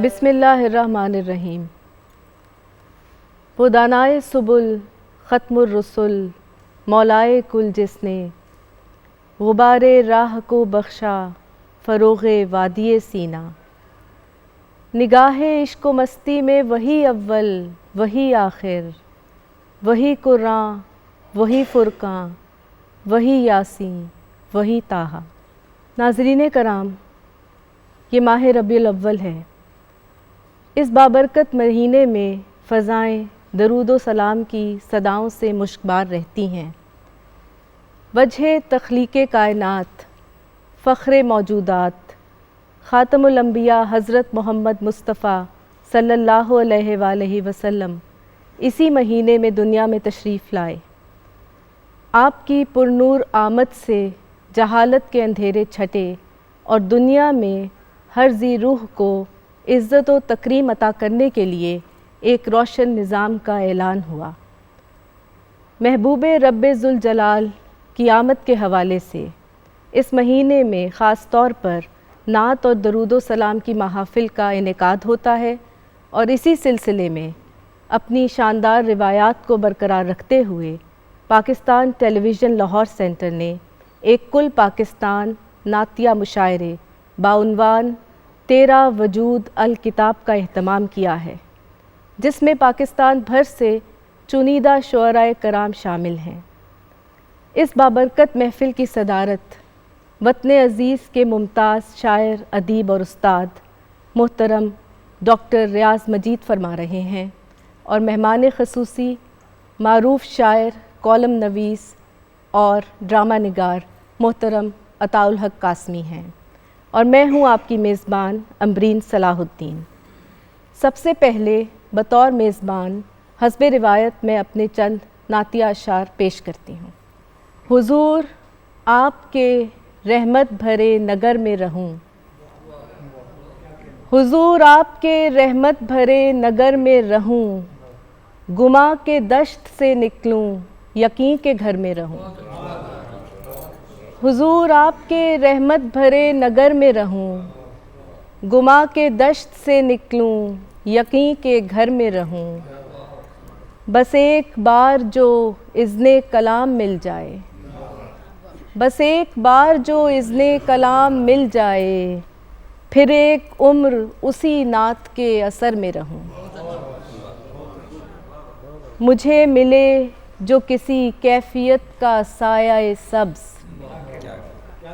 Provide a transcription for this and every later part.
بسم اللہ الرحمن الرحیم۔ وہ دانائے سبل ختم الرسل مولائے کل جس نے غبار راہ کو بخشا فروغ وادی سینہ۔ نگاہ عشق و مستی میں وہی اول وہی آخر، وہی قرآن وہی فرقان وہی یاسین وہی طٰہٰ۔ ناظرین کرام، یہ ماہ ربیع الاول ہے۔ اس بابرکت مہینے میں فضائیں درود و سلام کی صداؤں سے مشکبار رہتی ہیں۔ وجہ تخلیق کائنات، فخر موجودات، خاتم الانبیاء حضرت محمد مصطفیٰ صلی اللہ علیہ وآلہ وسلم اسی مہینے میں دنیا میں تشریف لائے۔ آپ کی پرنور آمد سے جہالت کے اندھیرے چھٹے اور دنیا میں ہر ذی روح کو عزت و تکریم عطا کرنے کے لیے ایک روشن نظام کا اعلان ہوا۔ محبوب رب ذوالجلال کی آمد کے حوالے سے اس مہینے میں خاص طور پر نعت اور درود و سلام کی محافل کا انعقاد ہوتا ہے، اور اسی سلسلے میں اپنی شاندار روایات کو برقرار رکھتے ہوئے پاکستان ٹیلی ویژن لاہور سینٹر نے ایک کل پاکستان نعتیہ مشاعرے بعنوان تیرا وجود الکتاب کا اہتمام کیا ہے، جس میں پاکستان بھر سے چنیدہ شعراء کرام شامل ہیں۔ اس بابرکت محفل کی صدارت وطن عزیز کے ممتاز شاعر، ادیب اور استاد محترم ڈاکٹر ریاض مجید فرما رہے ہیں، اور مہمان خصوصی معروف شاعر، کالم نویس اور ڈرامہ نگار محترم عطاء الحق قاسمی ہیں، اور میں ہوں آپ کی میزبان امبرین صلاح الدین۔ سب سے پہلے بطور میزبان حسب روایت میں اپنے چند نعتیہ اشعار پیش کرتی ہوں۔ حضور آپ کے رحمت بھرے نگر میں رہوں، حضور آپ کے رحمت بھرے نگر میں رہوں، گماں کے دشت سے نکلوں یقین کے گھر میں رہوں۔ حضور آپ کے رحمت بھرے نگر میں رہوں، گماں کے دشت سے نکلوں یقین کے گھر میں رہوں۔ بس ایک بار جو اذن کلام مل جائے، بس ایک بار جو اذن کلام مل جائے، پھر ایک عمر اسی نعت کے اثر میں رہوں۔ مجھے ملے جو کسی کیفیت کا سایہ سبز،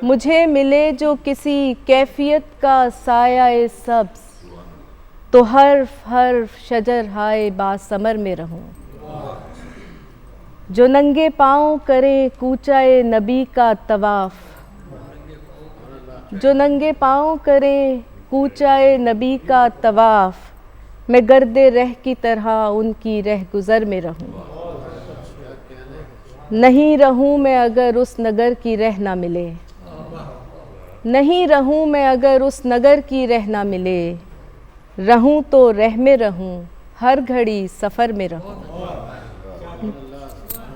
مجھے ملے جو کسی کیفیت کا سایہ سبز، تو حرف حرف شجر ہائے باثمر میں رہوں۔ جو ننگے پاؤں کریں کوچہ نبی کا طواف، جو ننگے پاؤں کریں کوچہ نبی کا طواف، میں گرد رہ کی طرح ان کی رہ گزر میں رہوں۔ نہیں رہوں میں اگر اس نگر کی رہ نہ ملے، نہیں رہوں میں اگر اس نگر کی رہ نہ ملے، رہوں تو رہ میں رہوں ہر گھڑی سفر میں رہوں۔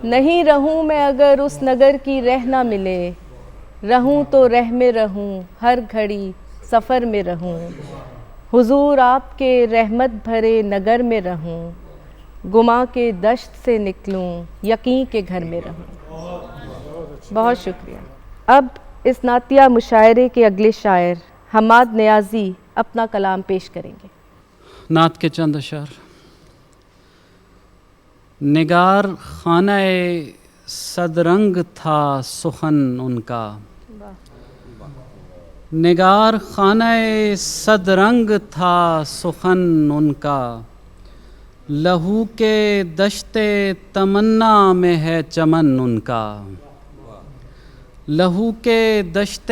نہیں رہوں میں اگر اس نگر کی رہ نہ ملے، رہوں تو رہ میں رہوں ہر گھڑی سفر میں رہوں۔ حضور آپ کے رحمت بھرے نگر میں رہوں، گماں کے دشت سے نکلوں یقین کے گھر میں رہوں۔ بہت شکریہ۔ اب اس نعتیہ مشاعرے کے اگلے شاعر حماد نیازی اپنا کلام پیش کریں گے۔ نعت کے چند اشعار۔ نگار خانہ صد رنگ تھا سخن ان کا، نگار خانہ صد رنگ تھا سخن ان کا، لہو کے دشت تمنا میں ہے چمن ان کا، لہو کے دشت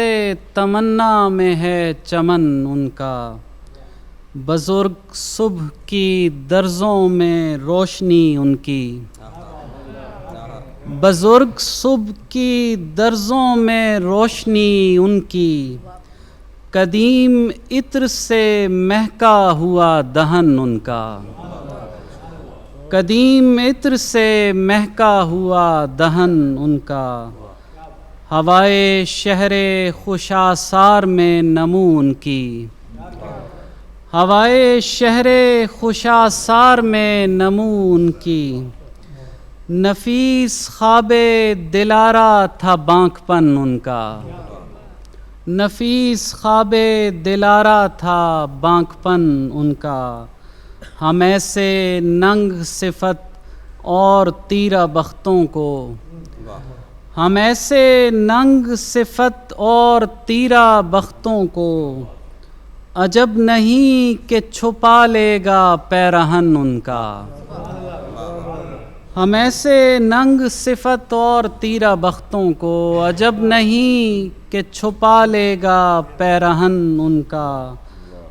تمنا میں ہے چمن ان کا، بزرگ صبح کی درزوں میں روشنی ان کی، بزرگ صبح کی درزوں میں روشنی ان کی، قدیم عطر سے مہکا ہوا دہن ان کا، قدیم عطر سے مہکا ہوا دہن ان کا، ہوائے شہر خوش آثار میں نمو ان کی، ہوائے شہر خوشاسار میں نمو ان کی، نفیس خواب دلارا تھا بانکپن ان کا، نفیس خواب دلارا تھا بانکپن ان کا، ہم ایسے ننگ صفت اور تیرہ بختوں کو، ہم ایسے ننگ صفت اور تیرہ بختوں کو، عجب نہیں کہ چھپا لے گا پیرہن ان کا، ہم ایسے ننگ صفت اور تیرہ بختوں کو، عجب نہیں کہ چھپا لے گا پیرہن ان کا،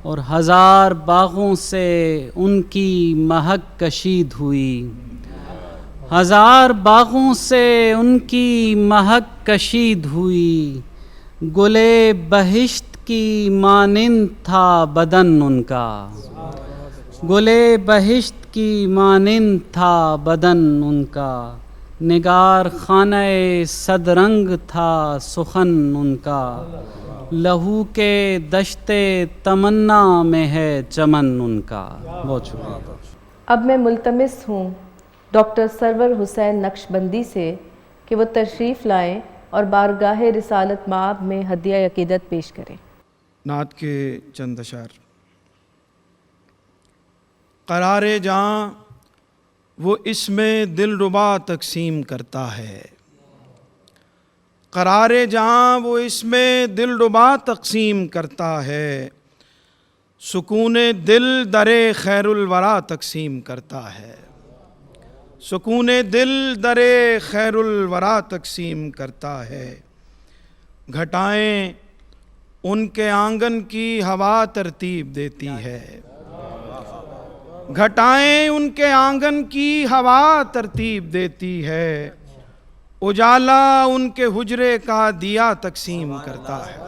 اور ہزار باغوں سے ان کی مہک کشید ہوئی، ہزار باغوں سے ان کی مہک کشید ہوئی، گلے بہشت کی مانند تھا بدن ان کا، گلے بہشت کی مانند تھا بدن ان کا، نگار خانہ صد رنگ تھا سخن ان کا، لہو کے دشت تمنا میں ہے چمن ان کا۔ بہت شکریہ۔ اب میں ملتمس ہوں ڈاکٹر سرور حسین نقشبندی سے کہ وہ تشریف لائیں اور بارگاہ رسالت مآب میں ہدیہ عقیدت پیش کریں۔ نعت کے چند اشعار۔ قرار جاں وہ اس میں دل ربا تقسیم کرتا ہے، قرار جاں وہ اس میں دل ربا تقسیم کرتا ہے، سکون دل در خیر الورا تقسیم کرتا ہے، سکون دل در خیر الورا تقسیم کرتا ہے، گھٹائیں ان کے آنگن کی ہوا ترتیب دیتی ہے، گھٹائیں ان کے آنگن کی ہوا ترتیب دیتی ہے، اجالا ان کے حجرے کا دیا تقسیم کرتا ہے،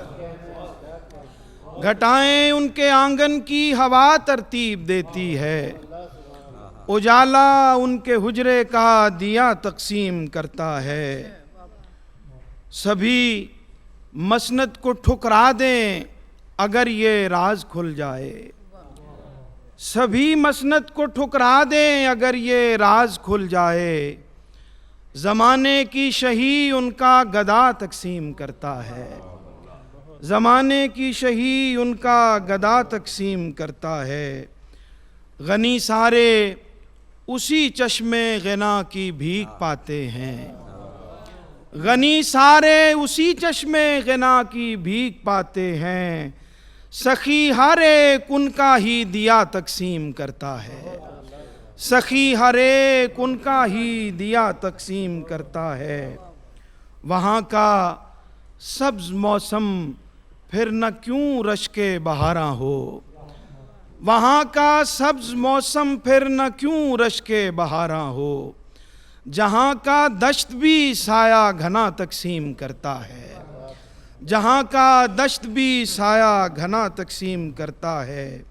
گھٹائیں ان کے آنگن کی ہوا ترتیب دیتی ہے، اجالا ان کے حجرے کا دیا تقسیم کرتا ہے، سبھی مسند کو ٹھکرا دیں اگر یہ راز کھل جائے، سبھی مسند کو ٹھکرا دیں اگر یہ راز کھل جائے، زمانے کی شہی ان کا گدا تقسیم کرتا ہے، زمانے کی شہی ان کا گدا تقسیم کرتا ہے، غنی سارے اسی چشم غنا کی بھیک پاتے ہیں، غنی سارے اسی چشم غنا کی بھیک پاتے ہیں، سخی ہر ایک ان کا ہی دیا تقسیم کرتا ہے، سخی ہر ایک ان کا ہی دیا تقسیم کرتا ہے، وہاں کا سبز موسم پھر نہ کیوں رشک بہاراں ہو، وہاں کا سبز موسم پھر نہ کیوں رشک بہاراں ہو، جہاں کا دشت بھی سایہ گھنا تقسیم کرتا ہے، جہاں کا دشت بھی سایہ گھنا تقسیم کرتا ہے،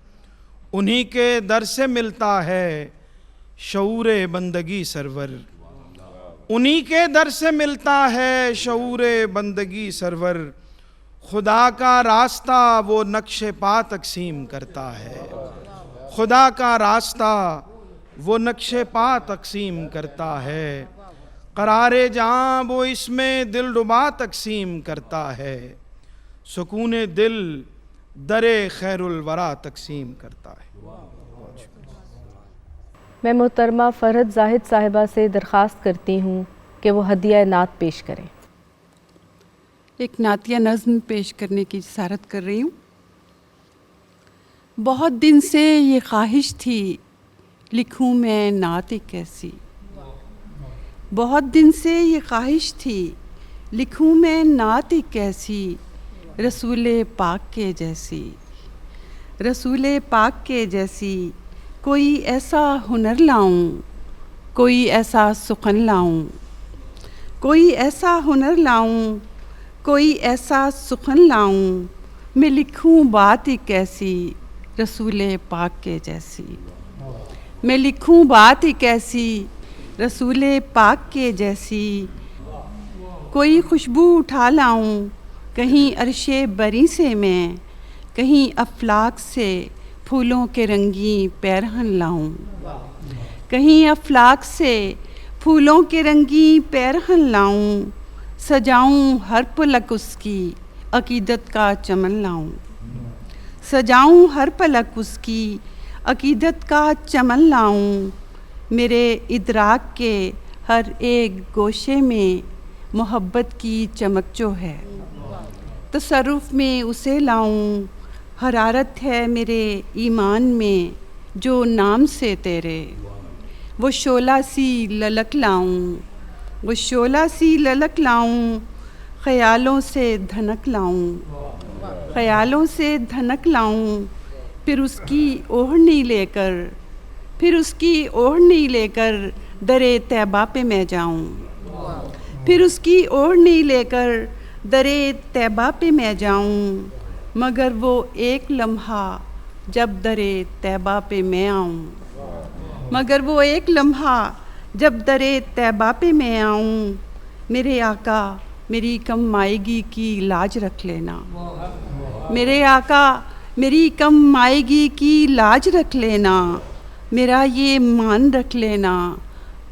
انہی کے در سے ملتا ہے شعور بندگی سرور، انہی کے در سے ملتا ہے شعور بندگی سرور، خدا کا راستہ وہ نقش پا تقسیم کرتا ہے، خدا کا راستہ وہ نقش پا تقسیم کرتا ہے، قرار جہاں وہ اس میں دل ربا تقسیم کرتا ہے، سکون دل در خیر الورا تقسیم کرتا ہے۔ میں محترمہ فرحت زاہد صاحبہ سے درخواست کرتی ہوں کہ وہ ہدیہ نعت پیش کریں۔ ایک نعتیہ نظم پیش کرنے کی جسارت کر رہی ہوں۔ بہت دن سے یہ خواہش تھی لکھوں میں نعت کیسی، بہت دن سے یہ خواہش تھی لکھوں میں نعت کیسی، رسول پاک کے جیسی، رسول پاک کے جیسی، کوئی ایسا ہنر لاؤں، کوئی ایسا سخن لاؤں، کوئی ایسا ہنر لاؤں، کوئی ایسا سخن لاؤں، میں لکھوں بات ایک ایسی رسول پاک کے جیسی، میں لکھوں بات ایک ایسی رسول پاک کے جیسی، کوئی خوشبو اٹھا لاؤں کہیں عرش بری سے میں، کہیں افلاک سے پھولوں کے رنگیں پیرہن لاؤں، کہیں افلاک سے پھولوں کے رنگیں پیرہن لاؤں، سجاؤں ہر پلک اس کی عقیدت کا چمن لاؤں، سجاؤں ہر پلک اس کی عقیدت کا چمن لاؤں، میرے ادراک کے ہر ایک گوشے میں محبت کی چمک جو ہے، تصرف میں اسے لاؤں، حرارت ہے میرے ایمان میں جو نام سے تیرے، وہ شعلہ سی للک لاؤں، وہ شعلہ سی للک لاؤں، خیالوں سے دھنک لاؤں، خیالوں سے دھنک لاؤں، پھر اس کی اوڑھنی لے کر، پھر اس کی اوڑھنی لے کر درِ طیبہ پہ میں جاؤں، پھر اس کی اوڑھنی لے کر درِ طیبہ پہ میں جاؤں، مگر وہ ایک لمحہ جب درِ طیبہ پہ میں آؤں، مگر وہ ایک لمحہ جب درِ طیبہ پہ میں آؤں، میرے آقا میری کم مائیگی کی لاج رکھ لینا، میرے آقا میری کم مائیگی کی لاج رکھ لینا، میرا یہ مان رکھ لینا،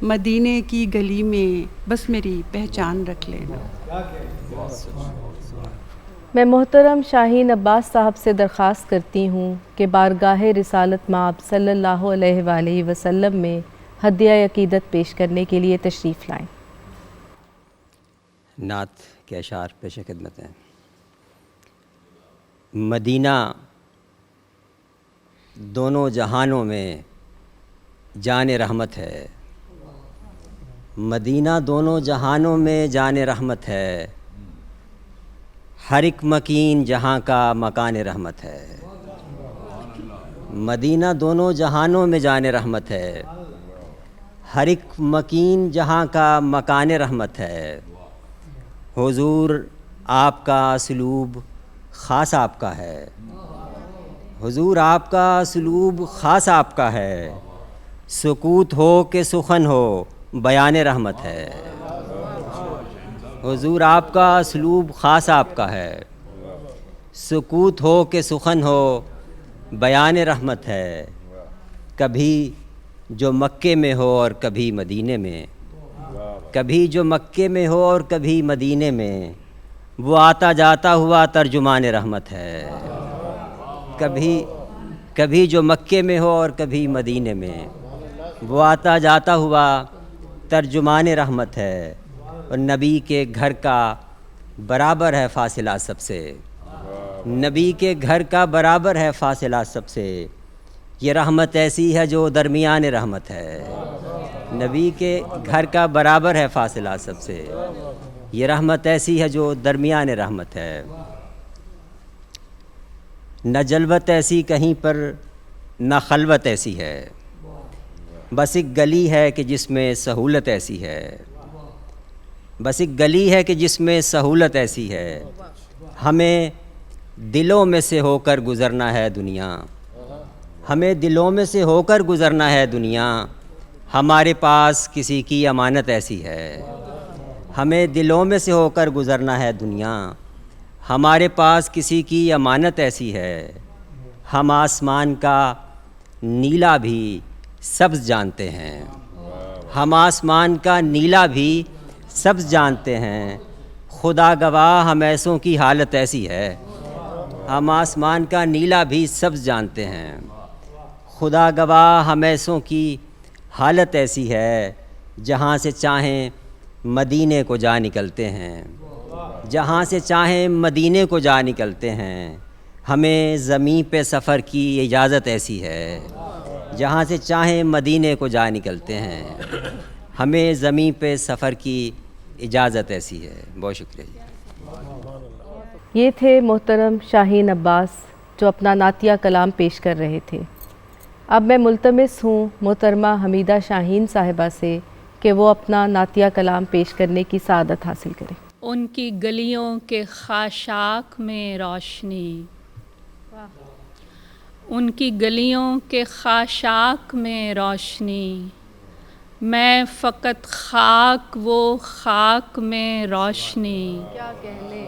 مدینے کی گلی میں بس میری پہچان رکھ لینا۔ میں محترم شاہین عباس صاحب سے درخواست کرتی ہوں کہ بارگاہ رسالت مآب صلی اللہ علیہ وآلہ وسلم میں ہدیہ عقیدت پیش کرنے کے لیے تشریف لائیں۔ نعت کے اشعار پیش خدمت ہیں۔ مدینہ دونوں جہانوں میں جان رحمت ہے، مدینہ دونوں جہانوں میں جان رحمت ہے، ہر ایک مکین جہاں کا مکان رحمت ہے، مدینہ دونوں جہانوں میں جان رحمت ہے، ہر ایک مکین جہاں کا مکان رحمت ہے، حضور آپ کا اسلوب خاص آپ کا ہے، حضور آپ کا اسلوب خاص آپ کا ہے، سکوت ہو کہ سخن ہو بیان رحمت ہے، حضور آپ کا اسلوب خاص آپ کا ہے، سکوت ہو کہ سخن ہو بیان رحمت ہے، کبھی جو مکے میں ہو اور کبھی مدینے میں، کبھی جو مکے میں ہو اور کبھی مدینے میں، وہ آتا جاتا ہوا ترجمان رحمت ہے، کبھی جو مکے میں ہو اور کبھی مدینے میں، وہ آتا جاتا ہوا ترجمان رحمت ہے، اور نبی کے گھر کا برابر ہے فاصلہ سب سے، نبی کے گھر کا برابر ہے فاصلہ سب سے، یہ رحمت ایسی ہے جو درمیان رحمت ہے، نبی کے گھر کا برابر ہے فاصلہ سب سے، یہ رحمت ایسی ہے جو درمیان رحمت ہے، نہ جلوت ایسی کہیں پر نہ خلوت ایسی ہے، بس ایک گلی ہے کہ جس میں سہولت ایسی ہے، بس ایک گلی ہے کہ جس میں سہولت ایسی ہے، ہمیں دلوں میں سے ہو کر گزرنا ہے دنیا، ہمیں دلوں میں سے ہو کر گزرنا ہے دنیا، ہمارے پاس کسی کی امانت ایسی ہے، ہمیں دلوں میں سے ہو کر گزرنا ہے دنیا، ہمارے پاس کسی کی امانت ایسی ہے، ہم آسمان کا نیلا بھی سبز جانتے ہیں، ہم آسمان کا نیلا بھی سبز جانتے ہیں، خدا گواہ ہم ایسوں کی حالت ایسی ہے، ہم آسمان کا نیلا بھی سبز جانتے ہیں، خدا گواہ ہم ایسوں کی حالت ایسی ہے، جہاں سے چاہیں مدینے کو جا نکلتے ہیں، جہاں سے چاہیں مدینے کو جا نکلتے ہیں، ہمیں زمین پہ سفر کی اجازت ایسی ہے، جہاں سے چاہیں مدینے کو جا نکلتے ہیں، ہمیں زمین پہ سفر کی اجازت ایسی ہے۔ بہت شکریہ جی۔ یہ تھے محترم شاہین عباس جو اپنا نعتیہ کلام پیش کر رہے تھے۔ اب میں ملتمس ہوں محترمہ حمیدہ شاہین صاحبہ سے کہ وہ اپنا نعتیہ کلام پیش کرنے کی سعادت حاصل کریں۔ ان کی گلیوں کے خاشاک میں روشنی، ان کی گلیوں کے خاشاک میں روشنی، میں فقط خاک وہ خاک میں روشنی، کیا کہنے،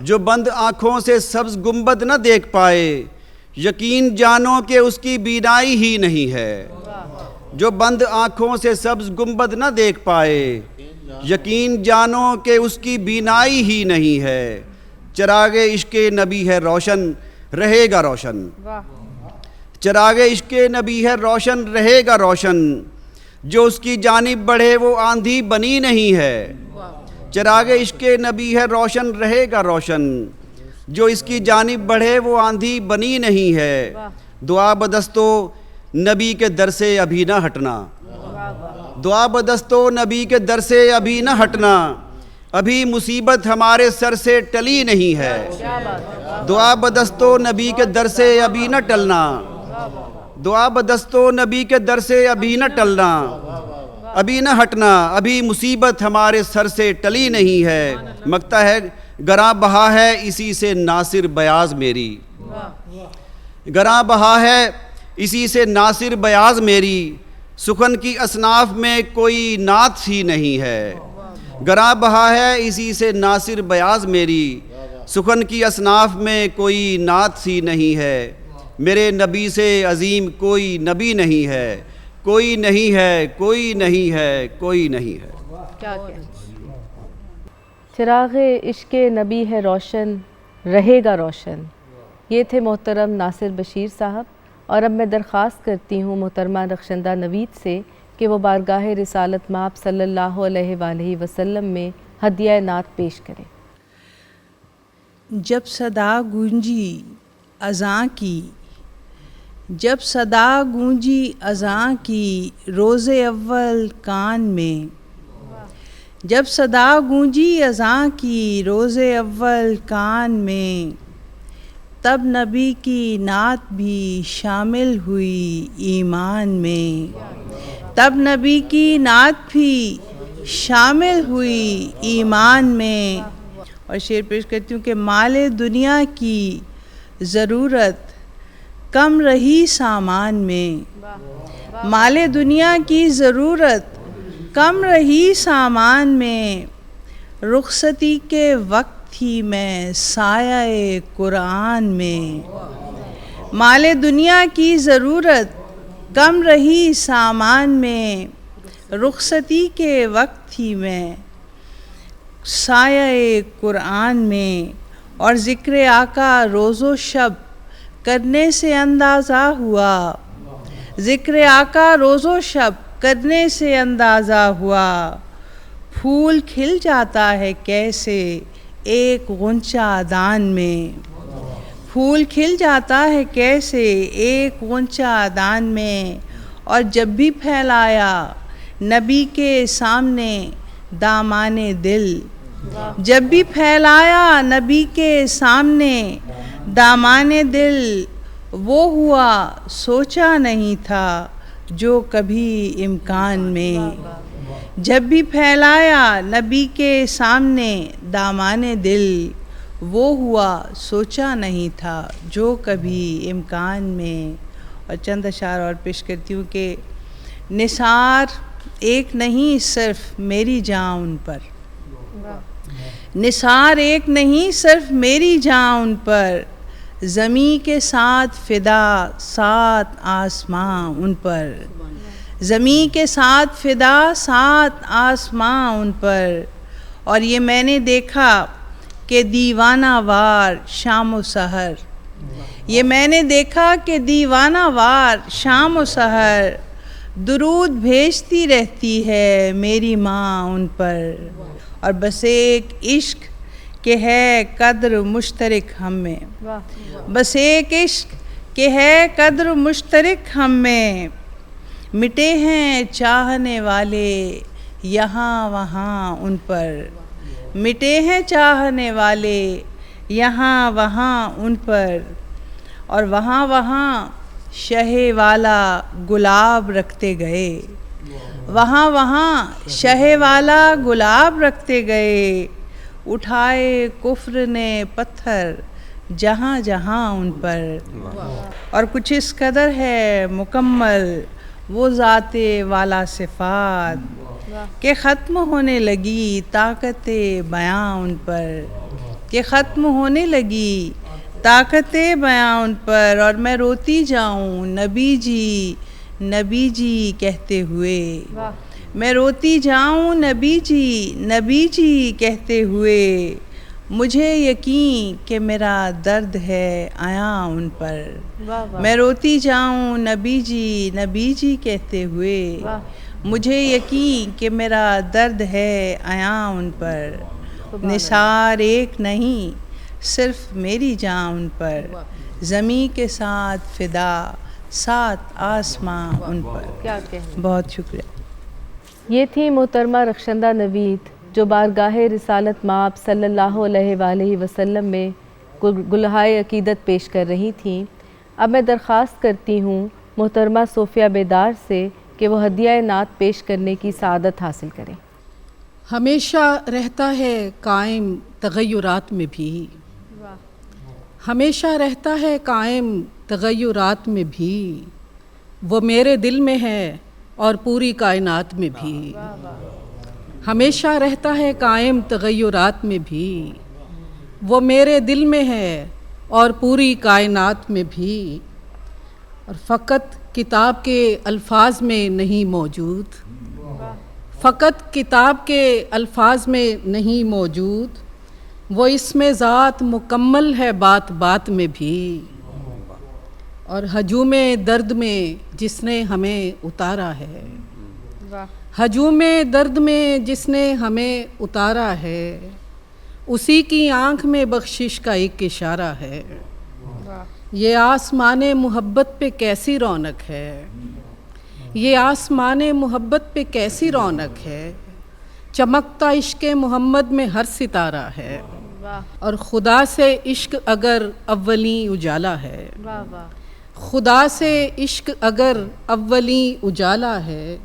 جو بند آنکھوں سے سبز گنبد نہ دیکھ پائے یقین جانو کہ اس کی بینائی ہی نہیں ہے. جو بند آنکھوں سے سبز گنبد نہ دیکھ پائے یقین جانو کہ اس کی بینائی ہی نہیں ہے. چراغ عشق نبی ہے روشن رہے گا روشن. چراغ عشق نبی ہے روشن رہے گا روشن. جو اس کی جانب بڑھے وہ آندھی بنی نہیں ہے. چراغ عشق نبی ہے روشن رہے گا روشن. جو اس کی جانب بڑھے وہ آندھی بنی نہیں ہے. دعا بدستو نبی کے در سے ابھی نہ ہٹنا. دعا بدستو نبی کے در سے ابھی نہ ہٹنا. ابھی مصیبت ہمارے سر سے ٹلی نہیں ہے. دعا بدستو نبی کے در سے ابھی نہ ٹلنا. دعا بدستو نبی کے در سے ابھی نہ ٹلنا. ابھی نہ ہٹنا. ابھی مصیبت ہمارے سر سے ٹلی نہیں ہے. مگتا ہے گراں بہا ہے اسی سے ناصر بیاض میری. گراں بہا ہے اسی سے ناصر بیاض میری. سخن کی اصناف میں کوئی نعت ہی نہیں ہے. گراں بہا ہے اسی سے ناصر بیاض میری. سخن کی اصناف میں کوئی نعت ہی نہیں ہے. میرے نبی سے عظیم کوئی نبی نہیں ہے. کوئی نہیں ہے کوئی نہیں ہے کوئی نہیں ہے. چراغ عشق نبی ہے روشن رہے گا روشن. یہ تھے محترم ناصر بشیر صاحب. اور اب میں درخواست کرتی ہوں محترمہ رخشندہ نوید سے کہ وہ بارگاہ رسالت مآب صلی اللہ علیہ وآلہ وسلم میں ہدیہ نعت پیش کریں. جب صدا گونجی اذاں کی، جب صدا گونجی اذاں کی روز اول کان میں. جب صدا گونجی اذاں کی روز اول کان میں، تب نبی کی نعت بھی شامل ہوئی ایمان میں. تب نبی کی نعت بھی شامل ہوئی ایمان میں. اور شعر پیش کرتی ہوں کہ مال دنیا کی ضرورت کم رہی سامان میں. مال دنیا کی ضرورت کم رہی سامان میں. رخصتی کے وقت تھی میں سایہ قرآن میں. مال دنیا کی ضرورت کم رہی سامان میں. رخصتی کے وقت تھی میں سایہ قرآن میں. اور ذکر آقا روز و شب کرنے سے اندازہ ہوا. ذکر آقا روز و شب کرنے سے اندازہ ہوا. پھول کھل جاتا ہے کیسے ایک غنچہ دان میں. پھول کھل جاتا ہے کیسے ایک غنچہ دان میں. اور جب بھی پھیلایا نبی کے سامنے دامان دل. جب بھی پھیلایا نبی کے سامنے دامان دل. وہ ہوا سوچا نہیں تھا جو کبھی امکان میں. جب بھی پھیلایا نبی کے سامنے دامان دل. وہ ہوا سوچا نہیں تھا جو کبھی امکان میں. اور چند اشعار اور پیش کرتی ہوں کہ نثار ایک نہیں صرف میری جاں ان پر. نثار ایک نہیں صرف میری جاں ان پر. زمیں کے ساتھ فدا سات آسماں ان پر. زمیں کے ساتھ فدا سات آسماں ان پر. اور یہ میں نے دیکھا کہ دیوانہ وار شام و سحر. یہ میں نے دیکھا کہ دیوانہ وار شام و سحر. درود بھیجتی رہتی ہے میری ماں ان پر. اور بس ایک عشق کہ ہے قدر مشترک ہم میں. بس ایک عشق کہ ہے قدر مشترک ہم میں. مٹے ہیں چاہنے والے یہاں وہاں ان پر. مٹے ہیں چاہنے والے یہاں وہاں ان پر. اور وہاں وہاں شہ والا گلاب رکھتے گئے. وہاں وہاں شہ والا گلاب رکھتے گئے. اٹھائے کفر نے پتھر جہاں جہاں ان پر. اور کچھ اس قدر ہے مکمل وہ ذات والا صفات کہ ختم ہونے لگی طاقت بیاں ان پر. کہ ختم ہونے لگی طاقتِ بیاں ان پر، اور میں روتی جاؤں نبی جی کہتے ہوئے، میں روتی جاؤں نبی جی کہتے ہوئے، مجھے یقین کہ میرا درد ہے عیاں ان پر، میں روتی جاؤں نبی جی کہتے ہوئے، مجھے یقین کہ میرا درد ہے عیاں ان پر، نثار ایک نہیں صرف میری جان ان پر، زمین کے ساتھ فدا 7 آسماں ان پر۔ کیا کہیں۔ بہت شکریہ۔ یہ تھی محترمہ رخشندہ نوید جو بارگاہ رسالت مآب صلی اللہ علیہ وآلہ وسلم میں گلہائے عقیدت پیش کر رہی تھیں۔ اب میں درخواست کرتی ہوں محترمہ صوفیہ بیدار سے کہ وہ ہدیہ نعت پیش کرنے کی سعادت حاصل کریں۔ ہمیشہ رہتا ہے قائم تغیرات میں بھی، ہمیشہ رہتا ہے قائم تغیرات میں بھی، وہ میرے دل میں ہے اور پوری کائنات میں بھی، ہمیشہ رہتا ہے قائم تغیرات میں بھی، وہ میرے دل میں ہے اور پوری کائنات میں بھی، اور فقط کتاب کے الفاظ میں نہیں موجود، فقط کتاب کے الفاظ میں نہیں موجود، وہ اس میں ذات مکمل ہے بات بات میں بھی، اور ہجوم درد میں جس نے ہمیں اتارا ہے، ہجوم درد میں جس نے ہمیں اتارا ہے، اسی کی آنکھ میں بخشش کا ایک اشارہ ہے، یہ آسمان محبت پہ کیسی رونق ہے، یہ آسمان محبت پہ کیسی رونق ہے، چمکتا عشق محمد میں ہر ستارہ ہے، اور خدا سے عشق اگر اولیں اجالا ہے، خدا سے عشق اگر اولیں اجالا ہے،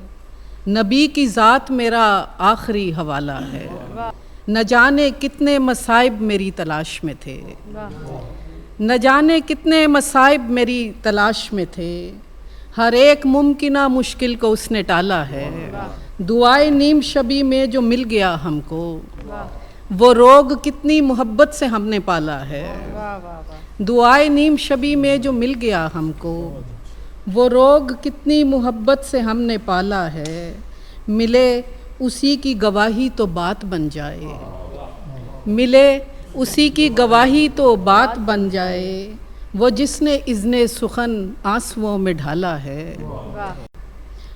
نبی کی ذات میرا آخری حوالہ ہے، نہ جانے کتنے مصائب میری تلاش میں تھے، نہ جانے کتنے مصائب میری تلاش میں تھے، ہر ایک ممکنہ مشکل کو اس نے ٹالا ہے، دعائے نیم شبی میں جو مل گیا ہم کو، وہ روگ کتنی محبت سے ہم نے پالا ہے، دعائے نیم شبی میں جو مل گیا ہم کو، وہ روگ کتنی محبت سے ہم نے پالا ہے، ملے اسی کی گواہی تو بات بن جائے، ملے اسی کی گواہی تو بات بن جائے، وہ جس نے اذن سخن آنسوؤں میں ڈھالا ہے،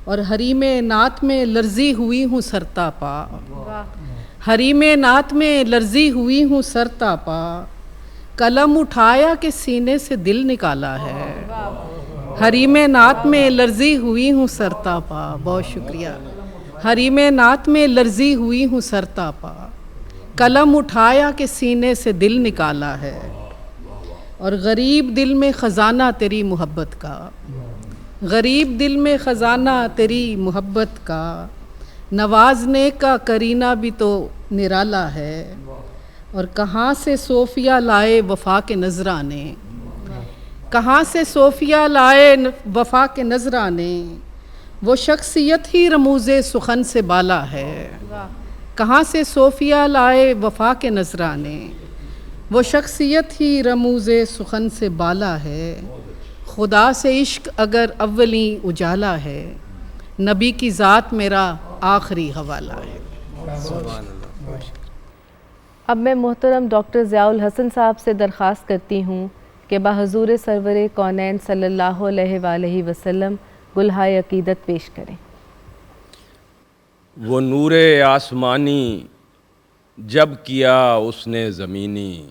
اور حریم نعت میں لرزی ہوئی ہوں سرتا پا، حریم نعت میں لرزی ہوئی ہوں سرتا پا، قلم اٹھایا کہ سینے سے دل نکالا ہے، حریم نعت میں لرزی ہوئی ہوں سرتا پا۔ بہت شکریہ۔ حریم نعت میں لرزی ہوئی ہوں سرتا پا، قلم اٹھایا کہ سینے سے دل نکالا ہے، اور غریب دل میں خزانہ تیری محبت کا، غریب دل میں خزانہ تیری محبت کا، نوازنے کا کرینہ بھی تو نرالا ہے، اور کہاں سے صوفیہ لائے وفا کے نذرانے، کہاں سے صوفیہ لائے وفا کے نذرانے، وہ شخصیت ہی رموز سخن سے بالا ہے، کہاں سے صوفیہ لائے وفا کے نذرانے، وہ شخصیت ہی رموز سخن سے بالا ہے، خدا سے عشق اگر اولیں اجالا ہے، نبی کی ذات میرا آخری حوالہ ہے۔ اب میں محترم ڈاکٹر ضیاء الحسن صاحب سے درخواست کرتی ہوں کہ بحضور سرور کونین صلی اللہ علیہ وآلہ وسلم گلہائے عقیدت پیش کریں۔ وہ نور آسمانی جب کیا اس نے زمینی،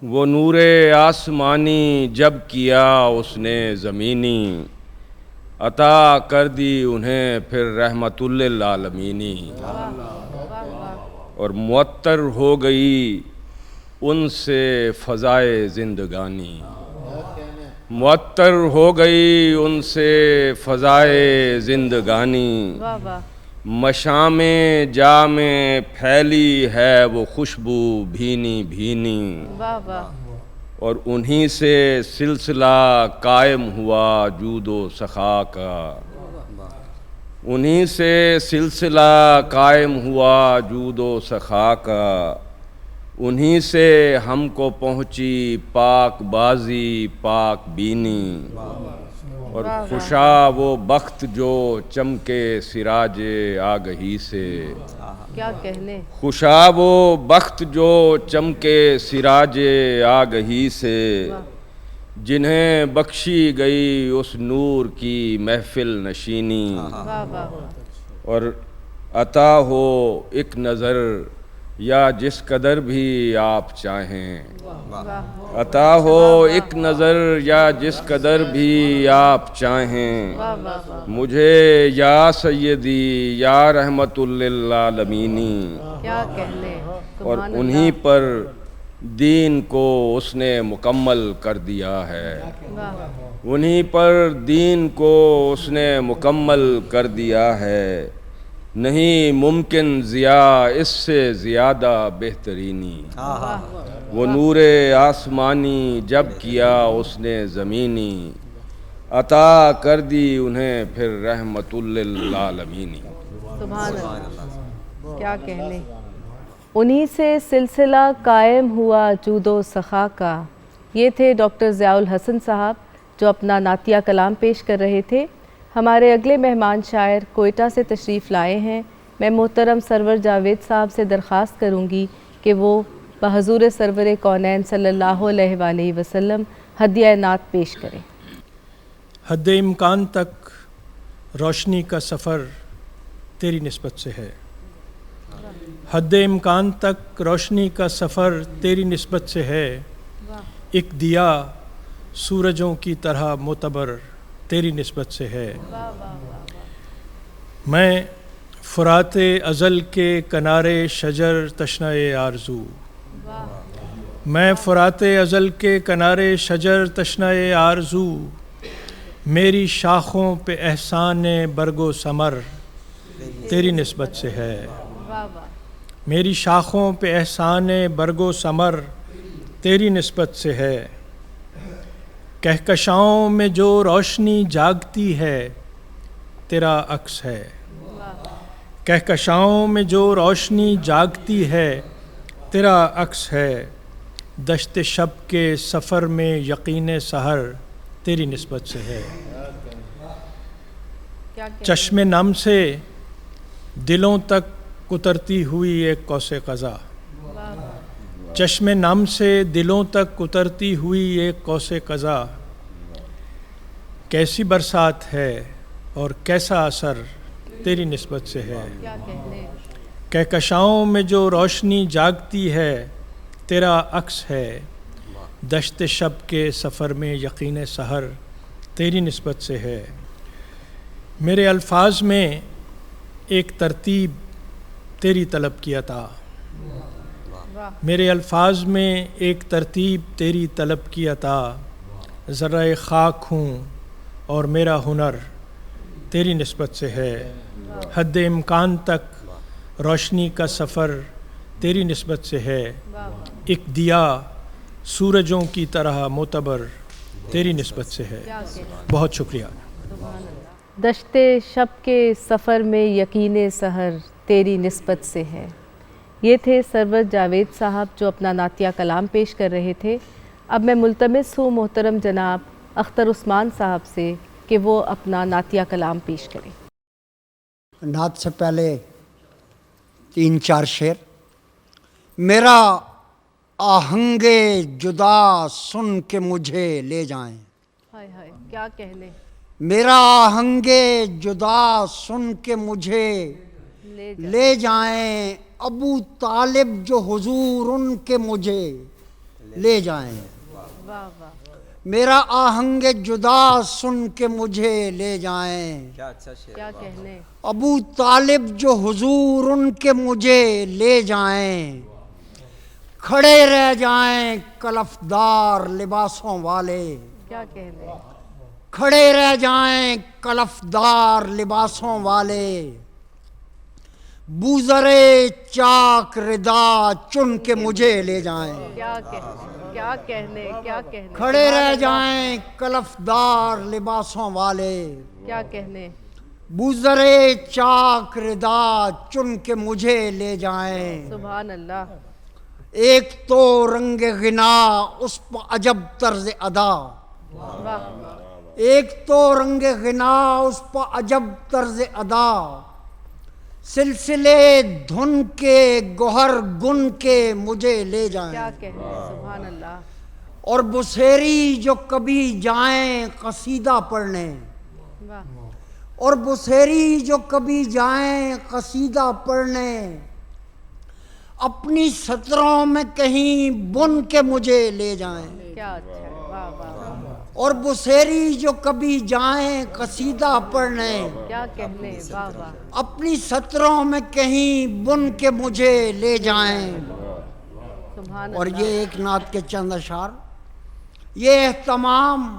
وہ نور آسمانی جب کیا اس نے زمینی، عطا کر دی انہیں پھر رحمت للعالمینی، اور معطر ہو گئی ان سے فضائے زندگانی، معطر ہو گئی ان سے فضائے زندگانی، مشام جا میں پھیلی ہے وہ خوشبو بھینی بھینی، اور انہی سے سلسلہ قائم ہوا جود و سخا کا، انہی سے سلسلہ قائم ہوا جود و سخا کا، انہی سے ہم کو پہنچی پاک بازی پاک بینی، اور خوشا وہ بخت جو چمکے سراج آگہی سے، کیا کہنے، خوشا وہ بخت جو چمکے سراج آگہی سے، جنہیں بخشی گئی اس نور کی محفل نشینی، واہ واہ، اور عطا ہو ایک نظر یا جس قدر بھی آپ چاہیں، عطا ہو ایک نظر یا جس قدر بھی آپ چاہیں، مجھے یا سیدی یا رحمت للعالمینی، کیا کہنے، اور انہی پر دین کو اس نے مکمل کر دیا ہے، انہی پر دین کو اس نے مکمل کر دیا ہے، نہیں ممکن ضیاء اس سے زیادہ بہترینی، وہ نور آسمانی جب کیا اس نے زمینی، عطا کر دی انہیں پھر رحمت للعالمینی۔ سبحان اللہ، کیا کہنے، انہی سے سلسلہ قائم ہوا جود و سخا کا۔ یہ تھے ڈاکٹر ضیاء الحسن صاحب جو اپنا نعتیہ کلام پیش کر رہے تھے۔ ہمارے اگلے مہمان شاعر کوئٹہ سے تشریف لائے ہیں۔ میں محترم سرور جاوید صاحب سے درخواست کروں گی کہ وہ بحضور سرور کونین صلی اللہ علیہ وآلہ وسلم ہدیہ نعت پیش کریں۔ حد امکان تک روشنی کا سفر تیری نسبت سے ہے، حد امکان تک روشنی کا سفر تیری نسبت سے ہے، ایک دیا سورجوں کی طرح معتبر تیری نسبت سے ہے۔ میں فرات ازل کے کنارے شجر تشنہ آرزو، میں فرات ازل کے کنارے شجر تشنہ آرزو، میری شاخوں پہ احسان برگ و ثمر تیری نسبت سے ہے، میری شاخوں پہ احسان برگ و ثمر تیری نسبت سے ہے، کہکشاؤں میں جو روشنی جاگتی ہے تیرا عکس ہے، کہکشاؤں میں جو روشنی جاگتی ہے تیرا عکس ہے، دشت شب کے سفر میں یقین سحر تیری نسبت سے ہے، چشم نم سے دلوں تک اترتی ہوئی ایک قوس قزح، چشم نم سے دلوں تک اترتی ہوئی ایک قوس قزح، کیسی برسات ہے اور کیسا اثر تیری نسبت سے ہے، کہکشاؤں میں جو روشنی جاگتی ہے تیرا عکس ہے، دشت شب کے سفر میں یقین سحر تیری نسبت سے ہے، میرے الفاظ میں ایک ترتیب تیری طلب کی عطا، میرے الفاظ میں ایک ترتیب تیری طلب کی عطا، ذرہ خاک ہوں اور میرا ہنر تیری نسبت سے ہے، حد امکان تک روشنی کا سفر تیری نسبت سے ہے، ایک دیا سورجوں کی طرح معتبر تیری نسبت سے ہے۔ بہت شکریہ۔ دشت شب کے سفر میں یقین سحر تیری نسبت سے ہے۔ یہ تھے سرور جاوید صاحب جو اپنا نعتیہ کلام پیش کر رہے تھے۔ اب میں ملتمس ہوں محترم جناب اختر عثمان صاحب سے کہ وہ اپنا نعتیہ کلام پیش کریں۔ نعت سے پہلے 3-4 شعر۔ میرا آہنگ جدا سن کے مجھے لے جائیں، ہائے ہائے کیا کہنے، میرا آہنگ جدا سن کے مجھے لے جائیں، ابو طالب جو حضور ان کے مجھے لے جائیں، واہ واہ، میرا آہنگ جدا سن کے مجھے لے جائیں، کیا کہنے، ابو طالب جو حضور ان کے مجھے لے جائیں، کھڑے رہ جائیں کلفدار لباسوں والے، کیا کہنے، کھڑے رہ جائیں کلفدار لباسوں والے، بوزرے چاک ردا چن کے مجھے لے جائیں، کیا کہنے، کیا کہنے، کیا کہنے، کھڑے رہ جائیں کلفدار لباسوں والے، کیا کہنے، بوزرے چاک ردا چن کے مجھے لے جائیں، سبحان اللہ، ایک تو رنگ غنا اس پہ عجب طرز ادا، ایک تو رنگ غنا اس پہ عجب طرز ادا، سلسلے دھن کے گوہر گن کے مجھے لے جائیں، کیا کہنے، سبحان اللہ، اور بسیری جو کبھی جائیں قصیدہ پڑھنے، اور بسیری جو کبھی جائیں قصیدہ پڑھنے، اپنی سطروں میں کہیں بن کے مجھے لے جائیں، کیا اچھا ہے، واہ واہ، اور بسیری جو کبھی جائیں قصیدہ پڑھنے، کیا کہنے، واہ واہ، اپنی سطروں میں کہیں بن کے مجھے لے جائیں۔ سبحان اور اللہ، یہ ایک نعت کے چند اشعار، یہ اہتمام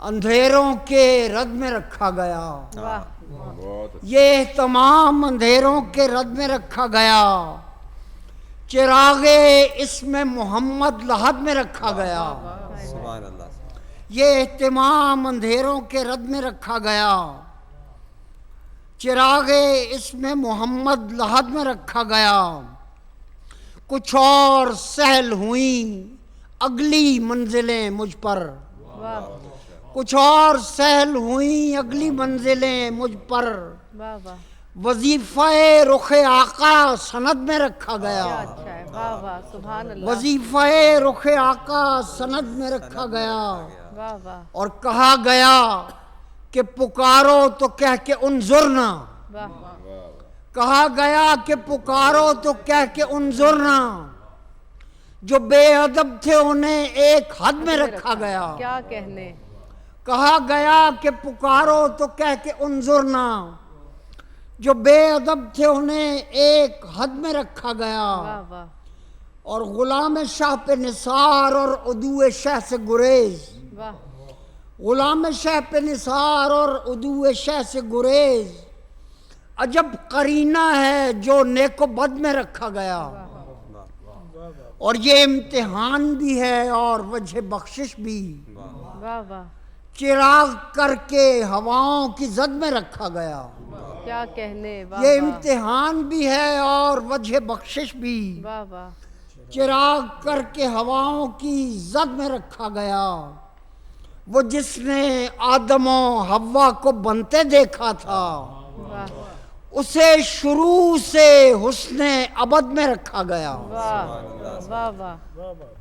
اندھیروں کے رد میں رکھا گیا، واہ، یہ اہتمام اندھیروں کے رد میں رکھا گیا، چراغ اسم محمد لحد میں رکھا گیا، سبحان اللہ، یہ اہتمام اندھیروں کے رد میں رکھا گیا، چراغ اسم محمد لحد میں رکھا گیا، کچھ اور سہل ہوئیں اگلی منزلیں مجھ پر، واہ کچھ اور سہل ہوئیں اگلی منزلیں مجھ پر، واہ واہ، وظیفہ رخ آقا سند میں رکھا کیا گیا، اچھا ہے، واہ واہ، سبحان اللہ، وظیفہ رخ آقا سند میں رکھا گیا، واہ واہ، اور کہا گیا کہ پکارو تو کہہ کے انظرنا، واہ، کہا گیا کہ پکارو تو کہہ کے انظرنا، جو بے ادب تھے انہیں ایک حد میں رکھا گیا، کیا کہنے، کہا گیا کہ پکارو تو کہہ کے انظرنا، جو بے ادب تھے انہیں ایک حد میں رکھا گیا، واہ واہ، اور غلام شاہ پہ نثار اور عدو شاہ سے گریز، واہ، غلام شاہ پہ نثار اور عدو شاہ سے گریز، عجب قرینہ ہے جو نیک و بد میں رکھا گیا، اور یہ امتحان بھی ہے اور وجہ بخشش بھی، واہ واہ، چراغ کر کے ہواؤں کی زد میں رکھا گیا، کیا کہنے، واہ یہ واہ، امتحان بھی ہے اور وجہ بخشش بھی، واہ واہ، چراغ کر کے ہواؤں کی زد میں رکھا گیا، وہ جس نے آدم و حوا کو بنتے دیکھا تھا، واہ اسے شروع سے حسن ابد میں رکھا گیا، واہ واہ واہ،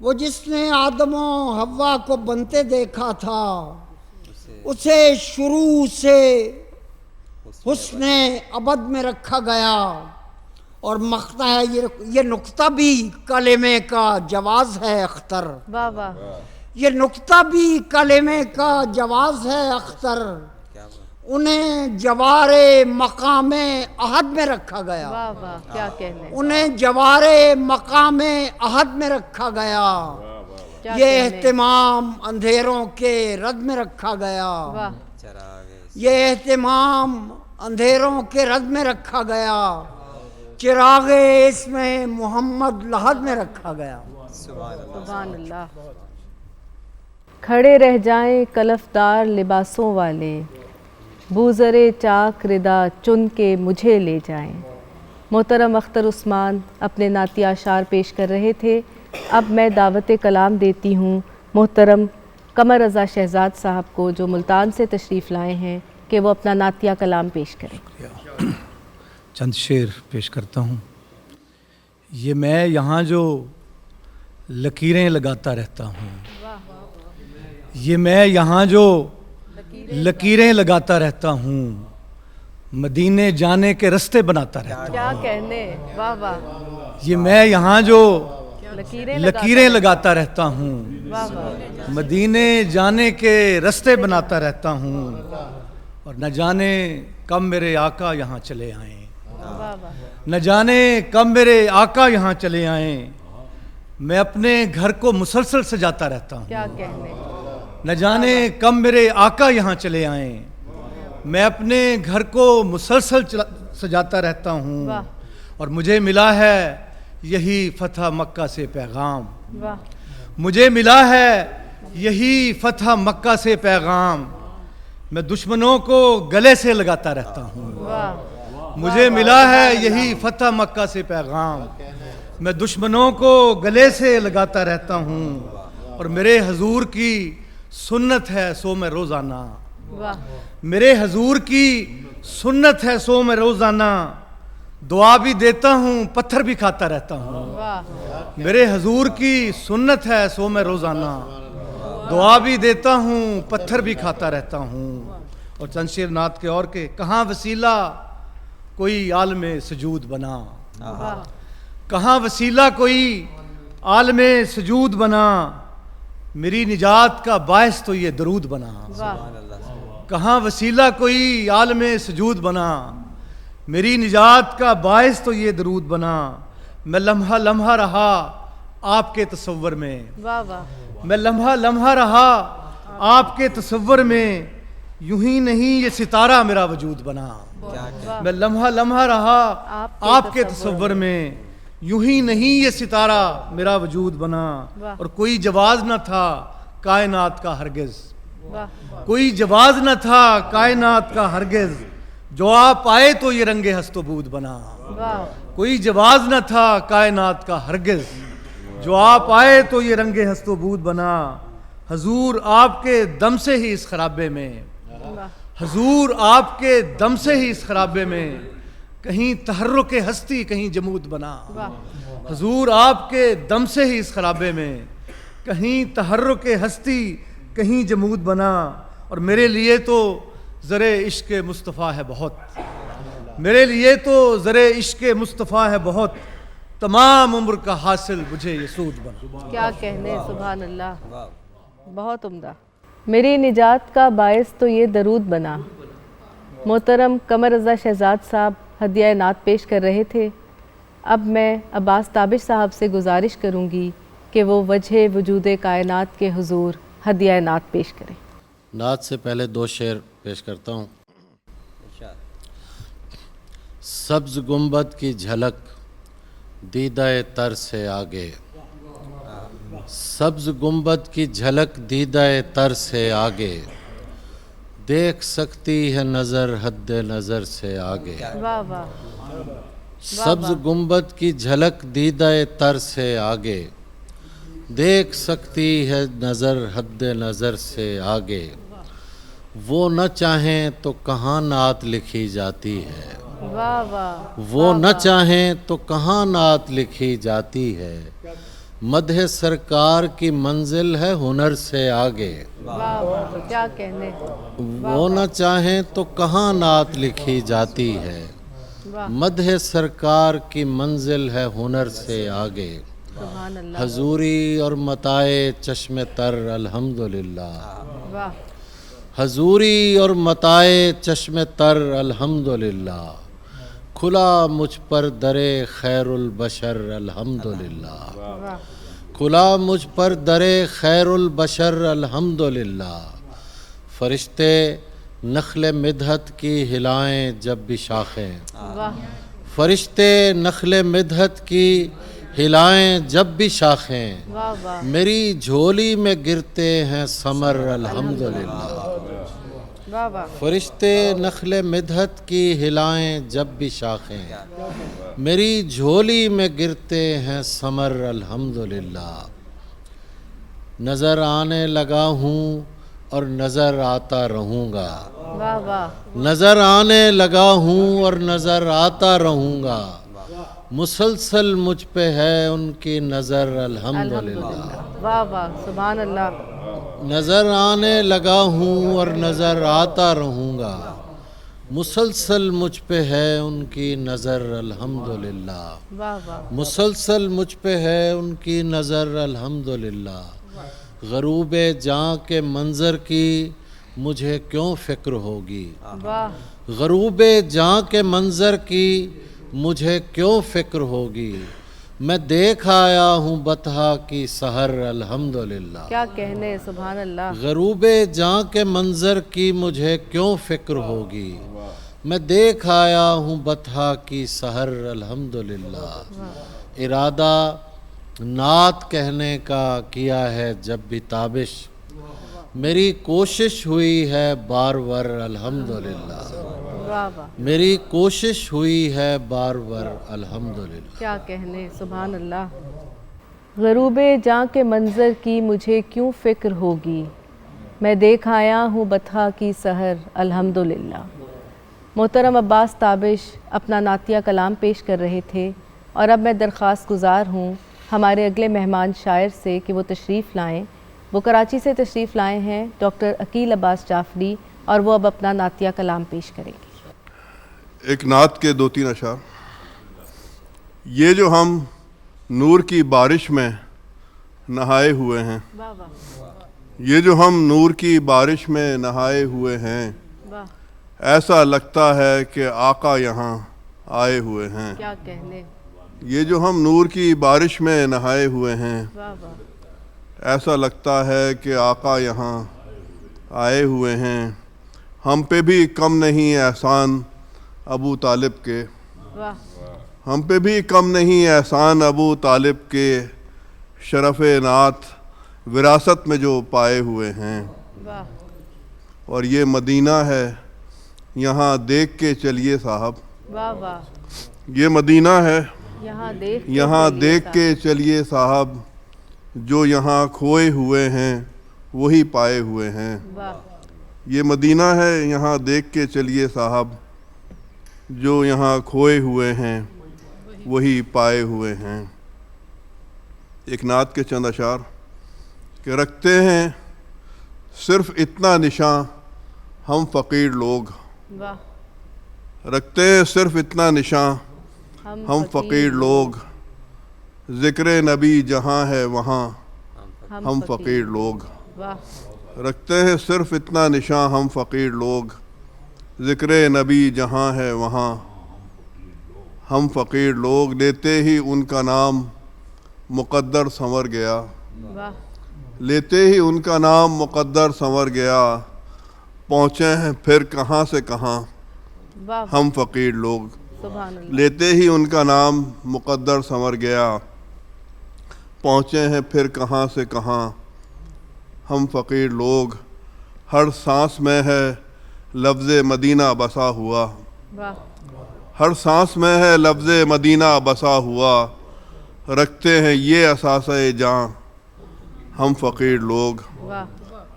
وہ جس نے آدم و حوا کو بنتے دیکھا تھا اسے شروع سے حسن ابد میں رکھا گیا، اور مقطع ہے یہ نقطہ بھی کلمے کا جواز ہے اختر، واہ واہ، یہ نقطہ بھی کلمے کا جواز ہے اختر، انہیں جوار مقام احد میں رکھا گیا، واہ واہ، کیا کہنے، انہیں جوار مقام احد میں رکھا گیا، کیا یہ کہنے، اہتمام اندھیروں کے رد میں رکھا گیا، واہ، یہ اہتمام اندھیروں کے رد میں رکھا گیا، چراغ اسم محمد لحد میں رکھا گیا، سبحان اللہ، کھڑے رہ جائیں کلفدار لباسوں والے، بوزرے چاک ردا چن کے مجھے لے جائیں۔ محترم اختر عثمان اپنے نعتیہ اشعار پیش کر رہے تھے۔ اب میں دعوت کلام دیتی ہوں محترم قمر رضا شہزاد صاحب کو، جو ملتان سے تشریف لائے ہیں، کہ وہ اپنا نعتیہ کلام پیش کریں۔ چند شعر پیش کرتا ہوں۔ یہ میں یہاں جو لکیریں لگاتا رہتا ہوں، یہ میں یہاں جو لکیریں لگاتا رہتا ہوں، مدینے جانے کے رستے بناتا رہتا ہوں، کیا کہنے، واہ واہ، یہ میں یہاں جو لکیریں لکیریں لگاتا رہتا ہوں، واہ واہ، مدینے جانے کے رستے بناتا رہتا ہوں، اور نہ جانے کب میرے آقا یہاں چلے آئیں، واہ واہ، نہ جانے کب میرے آقا یہاں چلے آئیں، میں اپنے گھر کو مسلسل سجاتا رہتا ہوں، کیا کہنے، نہ جانے کب میرے آقا یہاں چلے آئیں، میں اپنے گھر کو مسلسل سجاتا رہتا ہوں، واہ، اور مجھے ملا ہے یہی فتح مکہ سے پیغام، واہ، مجھے ملا ہے یہی فتح مکہ سے پیغام، میں دشمنوں کو گلے سے لگاتا رہتا ہوں، واہ، مجھے ملا ہے یہی فتح مکہ سے پیغام، میں دشمنوں کو گلے سے لگاتا رہتا ہوں اور میرے حضور کی سنت ہے سو میں روزانہ، میرے حضور کی سنت ہے سو میں روزانہ، دعا بھی دیتا ہوں پتھر بھی کھاتا رہتا ہوں، میرے حضور کی سنت ہے سو میں روزانہ، دعا بھی دیتا ہوں پتھر بھی کھاتا رہتا ہوں۔ اور چند شعر نعت کے اور کہ کہاں وسیلہ کوئی عالم سجود بنا، کہاں وسیلہ کوئی عالم سجود بنا، میری نجات کا باعث تو یہ درود بنا، کہاں وسیلہ کوئی عالم سجود بنا، میری نجات کا باعث تو یہ درود بنا، میں لمحہ لمحہ رہا آپ کے تصور میں، میں لمحہ لمحہ رہا آپ کے تصور میں، یوں ہی نہیں یہ ستارہ میرا وجود بنا، میں لمحہ لمحہ رہا آپ کے تصور میں، یوں ہی نہیں یہ ستارہ میرا وجود بنا، اور کوئی جواز نہ تھا کائنات کا ہرگز، کوئی جواز نہ تھا کائنات کا ہرگز، جو آپ آئے تو یہ رنگ ہست و بود بنا، کوئی جواز نہ تھا کائنات کا ہرگز، جو آپ آئے تو یہ رنگ ہست و بود بنا، حضور آپ کے دم سے ہی اس خرابے میں، حضور آپ کے دم سے ہی اس خرابے میں، کہیں تحرک ہستی کہیں جمود بنا، حضور آپ کے دم سے ہی اس خرابے میں، کہیں تحرک ہستی کہیں جمود بنا، اور میرے لیے تو زر عشق مصطفیٰ ہے بہت، میرے لیے تو زر عشق مصطفیٰ ہے بہت، تمام عمر کا حاصل مجھے یہ سود بنا۔ کیا کہنے، سبحان اللہ، بہت عمدہ۔ میری نجات کا باعث تو یہ درود بنا۔ محترم قمر رضا شہزاد صاحب ہدیہ نعت پیش کر رہے تھے۔ اب میں عباس تابش صاحب سے گزارش کروں گی کہ وہ وجہ وجود کائنات کے حضور ہدیہ نعت پیش کریں۔ نعت سے پہلے 2 شعر پیش کرتا ہوں۔ سبز گنبد کی جھلک دیدہ تر سے آگے، سبز گنبد کی جھلک دیدہ تر سے آگے، دیکھ سکتی ہے نظر حد نظر سے آگے، سبز گنبد کی جھلک دیدہ تر سے آگے، دیکھ سکتی ہے نظر حد نظر سے آگے، وہ نہ چاہیں تو کہاں نعت لکھی جاتی ہے، وہ نہ چاہیں تو کہاں نعت لکھی جاتی ہے، مدح سرکار کی منزل ہے ہنر سے آگے، کیا کہنے، وہ نہ چاہیں تو کہاں نعت لکھی جاتی ہے، مدح سرکار کی منزل ہے ہنر سے آگے، حضوری اور متائے چشم تر الحمدللہ، حضوری اور متائے چشم تر الحمدللہ، کھلا مجھ پر در خیر البشر الحمدللہ، کھلا مجھ پر در خیر البشر الحمدللہ، فرشتے نخل مدحت کی ہلائیں جب بھی شاخیں، فرشتے نخل مدحت کی ہلائیں جب بھی شاخیں، میری جھولی میں گرتے ہیں ثمر الحمدللہ، فرشتے نخل مدحت کی ہلائیں جب بھی شاخیں، میری جھولی میں گرتے ہیں ثمر الحمدللہ، نظر آنے لگا ہوں اور نظر آتا رہوں گا، نظر آنے لگا ہوں اور نظر آتا رہوں گا، مسلسل مجھ پہ ہے ان کی نظر الحمدللہ، واہ واہ، سبحان اللہ، نظر آنے لگا ہوں اور نظر آتا رہوں گا، مسلسل مجھ پہ ہے ان کی نظر الحمدللہ، مسلسل مجھ پہ ہے ان کی نظر الحمدللہ، غروب جاں کے منظر کی مجھے کیوں فکر ہوگی، غروب جاں کے منظر کی مجھے کیوں فکر ہوگی، میں دیکھ آیا ہوں بطحا کی سحر الحمدللہ، کیا کہنے، سبحان اللہ، غروب جاں کے منظر کی مجھے کیوں فکر ہوگی، میں دیکھ آیا ہوں بطحا کی سحر الحمدللہ، ارادہ نعت کہنے کا کیا ہے جب بھی تابش، میری کوشش ہوئی ہے بار بار الحمدللہ، واہ واہ، میری کوشش ہوئی ہے بار بار الحمدللہ۔ کیا کہنے، سبحان اللہ۔ غروب جاں کے منظر کی مجھے کیوں فکر ہوگی، میں دیکھ آیا ہوں بطحا کی سحر الحمدللہ۔ محترم عباس تابش اپنا نعتیہ کلام پیش کر رہے تھے، اور اب میں درخواست گزار ہوں ہمارے اگلے مہمان شاعر سے کہ وہ تشریف لائیں۔ وہ کراچی سے تشریف لائے ہیں ڈاکٹر عقیل عباس جعفری، اور وہ اب اپنا نعتیہ کلام پیش کریں گے۔ ایک نعت کے 2-3 اشعار۔ یہ جو ہم نور کی بارش میں نہائے ہوئے ہیں، یہ جو ہم نور کی بارش میں نہائے ہوئے ہیں، ایسا لگتا ہے کہ آقا یہاں آئے ہوئے ہیں۔ کیا کہنے، یہ جو ہم نور کی بارش میں نہائے ہوئے ہیں، ایسا لگتا ہے کہ آقا یہاں آئے ہوئے ہیں۔ ہم پہ بھی کم نہیں احسان ابو طالب کے، ہم پہ بھی کم نہیں احسان ابو طالب کے، شرف نعت وراثت میں جو پائے ہوئے ہیں۔ اور یہ مدینہ ہے یہاں دیکھ کے چلیے صاحب، واہ واہ، یہ مدینہ ہے یہاں دیکھ کے چلیے صاحب، جو یہاں کھوئے ہوئے ہیں وہی پائے ہوئے ہیں۔ یہ مدینہ ہے یہاں دیکھ کے چلیے صاحب، جو یہاں کھوئے ہوئے ہیں وہی پائے ہوئے ہیں۔ ایک نعت کے چند اشعار کہ رکھتے ہیں صرف اتنا نشاں ہم فقیر لوگ، رکھتے ہیں صرف اتنا نشاں ہم فقیر لوگ، ذکر نبی جہاں ہے وہاں ہم فقیر لوگ، رکھتے ہیں صرف اتنا نشاں ہم فقیر لوگ، ذکر نبی جہاں ہے وہاں ہم فقیر لوگ، لیتے ہی ان کا نام مقدر سنور گیا، لیتے ہی ان کا نام مقدر سنور گیا، پہنچے ہیں پھر کہاں سے کہاں ہم فقیر لوگ، لیتے ہی ان کا نام مقدر سنور گیا، پہنچے ہیں پھر کہاں سے کہاں ہم فقیر لوگ، ہر سانس میں ہے لفظ مدینہ بسا ہوا، ہر سانس میں ہے لفظ مدینہ بسا ہوا، رکھتے ہیں یہ اثاثہ جاں ہم فقیر لوگ،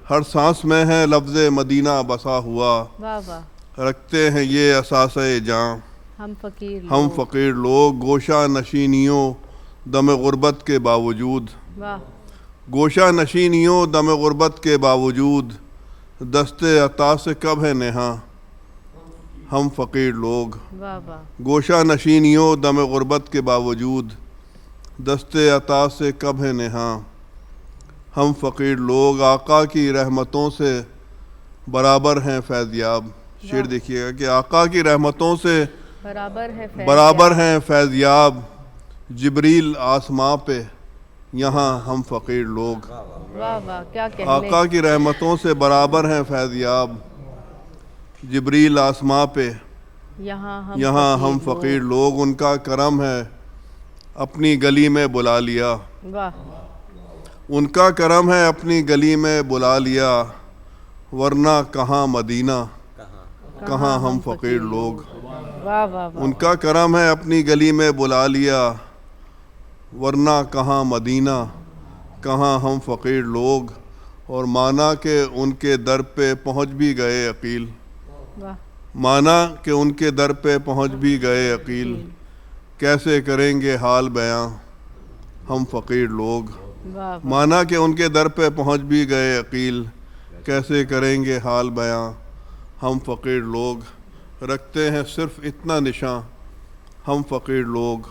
ہر سانس میں ہے لفظ مدینہ بسا ہوا، رکھتے ہیں یہ اثاثہ جاں ہم فقیر لوگ، گوشہ نشینیوں دم غربت کے باوجود، گوشہ نشینیوں دم غربت کے باوجود، دست عطا سے کب ہے نہاں ہم فقیر لوگ، گوشہ نشینیوں دم غربت کے باوجود، دست عطا سے کب ہے نہاں ہم فقیر لوگ، آقا کی رحمتوں سے برابر ہیں فیضیاب۔ شعر دیکھیے گا کہ آقا کی رحمتوں سے برابر ہیں فیضیاب، جبریل آسماں پہ یہاں ہم فقیر لوگ، آقا کی رحمتوں سے برابر ہیں فیضیاب، جبریل آسماں پہ یہاں ہم فقیر لوگ، ان کا کرم ہے اپنی گلی میں بلا لیا، ان کا کرم ہے اپنی گلی میں بلا لیا، ورنہ کہاں مدینہ کہاں ہم فقیر لوگ، ان کا کرم ہے اپنی گلی میں بلا لیا، ورنہ کہاں مدینہ کہاں ہم فقیر لوگ، اور مانا کہ ان کے در پہ پہنچ بھی گئے عقیل، مانا کہ ان کے در پہ پہنچ بھی گئے عقیل، کیسے کریں گے حال بیاں ہم فقیر لوگ، مانا کہ ان کے در پہ پہنچ بھی گئے عقیل، کیسے کریں گے حال بیاں ہم فقیر لوگ، رکھتے ہیں صرف اتنا نشاں ہم فقیر لوگ،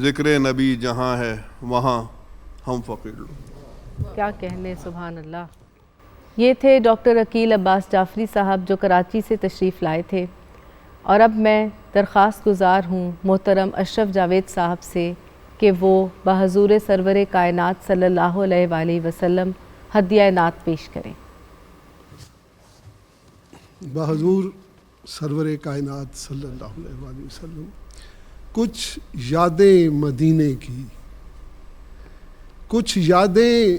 ذکر نبی جہاں ہے وہاں ہم فقیر لوگ۔ کیا کہنے، سبحان اللہ۔ یہ تھے ڈاکٹر عقیل عباس جعفری صاحب جو کراچی سے تشریف لائے تھے، اور اب میں درخواست گزار ہوں محترم اشرف جاوید صاحب سے کہ وہ بحضور سرور کائنات صلی اللہ علیہ وآلہ وسلم ہدیہ نعت پیش کریں۔ بحضور سرور کائنات صلی اللہ علیہ وآلہ وسلم، کچھ یادیں مدینے کی، کچھ یادیں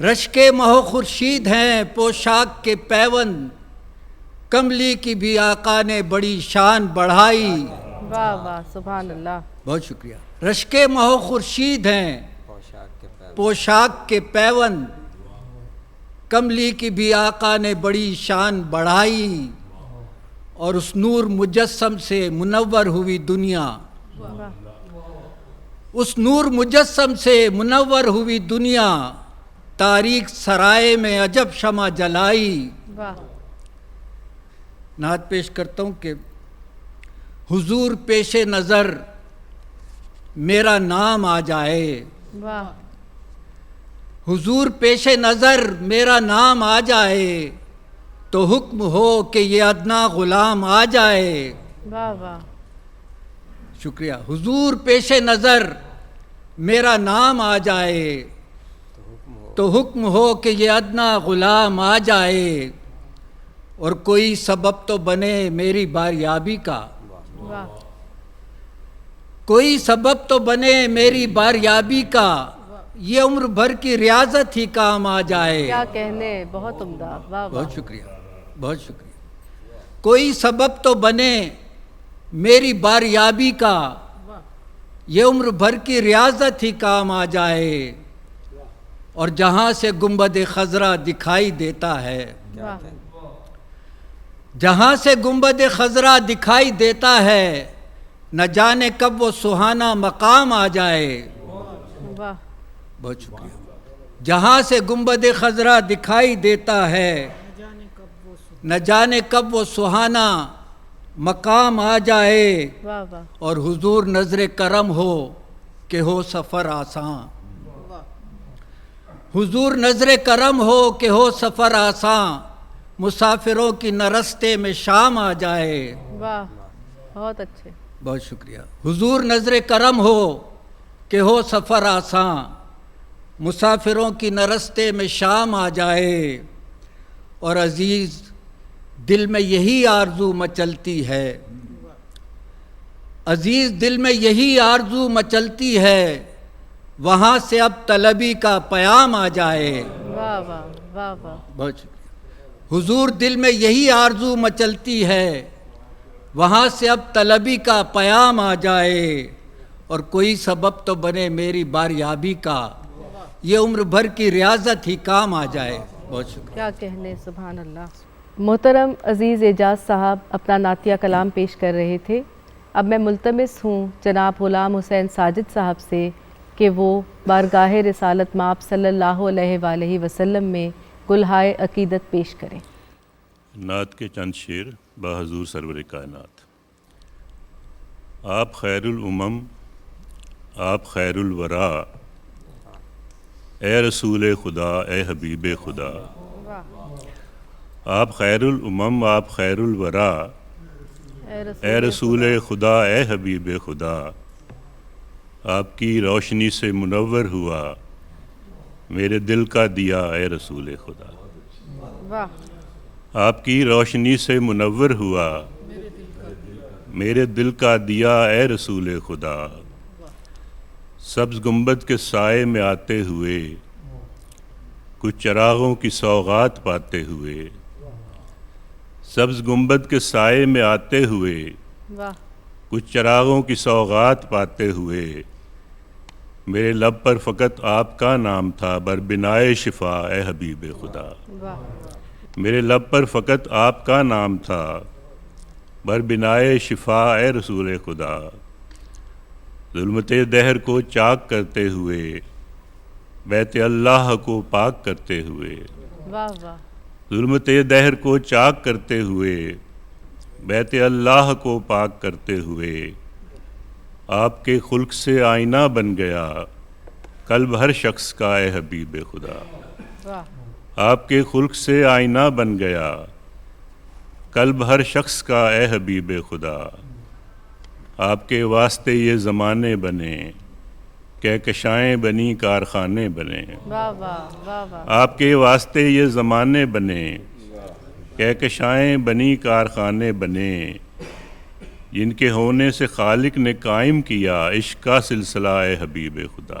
رشک مہو خورشید ہیں پوشاک کے پیوند، کملی کی بھی آقا نے بڑی شان بڑھائی. واہ واہ سبحان اللہ. بہت شکریہ. رشک مہو خورشید ہیں پوشاک کے پیوند، کملی کی بھی آقا نے بڑی شان بڑھائی، اور اس نور مجسم سے منور ہوئی دنیا. اس نور مجسم سے منور ہوئی دنیا، تاریک سرائے میں عجب شمع جلائی. نعت پیش کرتا ہوں کہ حضور پیش نظر میرا نام آ جائے. حضور پیش نظر میرا نام آ جائے، تو حکم ہو کہ یہ ادنا غلام آ جائے. واہ واہ شکریہ. حضور پیش نظر میرا نام آ جائے، تو حکم ہو کہ یہ ادنا غلام آ جائے، اور کوئی سبب تو بنے میری باریابی کا. کوئی سبب تو بنے میری باریابی کا، یہ عمر بھر کی ریاضت ہی کام آ جائے. کیا کہنے، بہت عمدہ. واہ بہت شکریہ، بہت شکریہ. کوئی سبب تو بنے میری باریابی کا، یہ عمر بھر کی ریاضت ہی کام آ جائے، اور جہاں سے گنبد خضرا دکھائی دیتا ہے، جہاں سے گنبد خضرا دکھائی دیتا ہے، نہ جانے کب وہ سہانا مقام آ جائے. بہت شکریہ. جہاں سے گنبد خضرا دکھائی دیتا ہے، نہ جانے کب وہ سہانا مقام آ جائے، اور حضور نظر کرم ہو کہ ہو سفر آسان. حضور نظر کرم ہو کہ ہو سفر آسان، مسافروں کی نہ رستے میں شام آ جائے. واہ بہت اچھے. بہت شکریہ. حضور نظر کرم ہو کہ ہو سفر آسان، مسافروں کی نہ رستے میں شام آ جائے، اور عزیز دل میں یہی آرزو مچلتی ہے، عزیز دل میں یہی آرزو مچلتی ہے، وہاں سے اب طلبی کا پیام آ جائے. واہ واہ واہ واہ. بہت شکریہ. حضور دل میں یہی آرزو مچلتی ہے، وہاں سے اب طلبی کا پیام آ جائے، اور کوئی سبب تو بنے میری باریابی کا، یہ عمر بھر کی ریاضت ہی کام آ جائے. بہت شکریہ. کیا کہنے، سبحان اللہ. محترم عزیز اعجاز صاحب اپنا نعتیہ کلام پیش کر رہے تھے. اب میں ملتمس ہوں جناب غلام حسین ساجد صاحب سے کہ وہ بارگاہ رسالت مآب صلی اللہ علیہ وآلہ وسلم میں گلہائے عقیدت پیش کریں. نعت کے چند شعر بحضور سرور کائنات. آپ خیر الامم، آپ خیر الورا، اے رسول خدا، اے حبیب خدا. آپ خیر الامم، آپ خیر الورا، اے رسول خدا، اے حبیب خدا. آپ کی روشنی سے منور ہوا میرے دل کا دیا، اے رسول خدا. آپ کی روشنی سے منور ہوا میرے دل کا دیا، اے رسول خدا. سبز گنبد کے سائے میں آتے ہوئے، کچھ چراغوں کی سوغات پاتے ہوئے. سبز گنبد کے سائے میں آتے ہوئے، کچھ چراغوں کی سوغات پاتے ہوئے. میرے لب پر فقط آپ کا نام تھا، بربنائے شفا، اے حبیب خدا. میرے لب پر فقط آپ کا نام تھا، بربنائے شفا، اے رسول خدا. ظلمت دہر کو چاک کرتے ہوئے، بیت اللہ کو پاک کرتے ہوئے. ظلمت دہر کو چاک کرتے ہوئے، بیت اللہ کو پاک کرتے ہوئے. آپ کے خلق سے آئینہ بن گیا قلب ہر شخص کا، اے حبیب خدا. آپ کے خلق سے آئینہ بن گیا قلب ہر شخص کا، اے حبیب خدا. آپ کے واسطے یہ زمانے بنے، کہکشائیں بنی کارخانے بنے. آپ کے واسطے یہ زمانے بنے، کہکشائیں بنی کارخانے بنے. جن کے ہونے سے خالق نے قائم کیا عشق کا سلسلہ، اے حبیب خدا.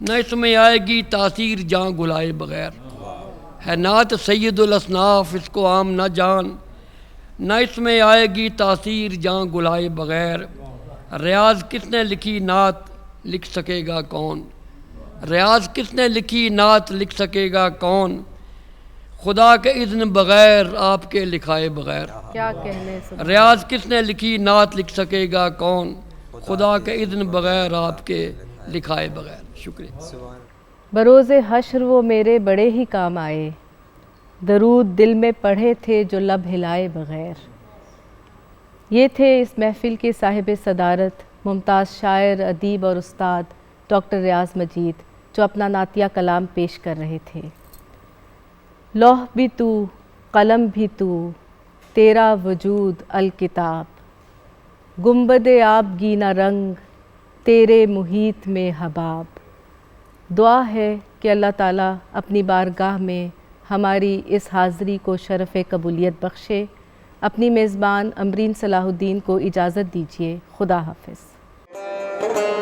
نہ اس میں آئے گی تاثیر جاں گلائے بغیر. ہے نعت سید الاصناف اس کو عام نہ جان، نہ اس میں آئے گی تاثیر جاں گلائے بغیر. ریاض کس نے لکھی نعت لکھ سکے گا کون؟ ریاض کس نے لکھی نعت لکھ سکے گا کون؟ خدا کے اذن بغیر آپ کے لکھائے بغیر. کیا کہنے سے ریاض کس نے لکھی نعت لکھ سکے گا کون؟ خدا کے اذن بغیر آپ کے لکھائے بغیر. شکریہ. بروز حشر وہ میرے بڑے ہی کام آئے، درود دل میں پڑھے تھے جو لب ہلائے بغیر. یہ تھے اس محفل کے صاحب صدارت ممتاز شاعر، ادیب اور استاد ڈاکٹر ریاض مجید، جو اپنا نعتیہ کلام پیش کر رہے تھے. لوح بھی تو، قلم بھی تو، تیرا وجود الکتاب، گنبد آبگینہ رنگ تیرے محیط میں حباب. دعا ہے کہ اللہ تعالیٰ اپنی بارگاہ میں ہماری اس حاضری کو شرف قبولیت بخشے. اپنی میزبان امرین صلاح الدین کو اجازت دیجیے. خدا حافظ.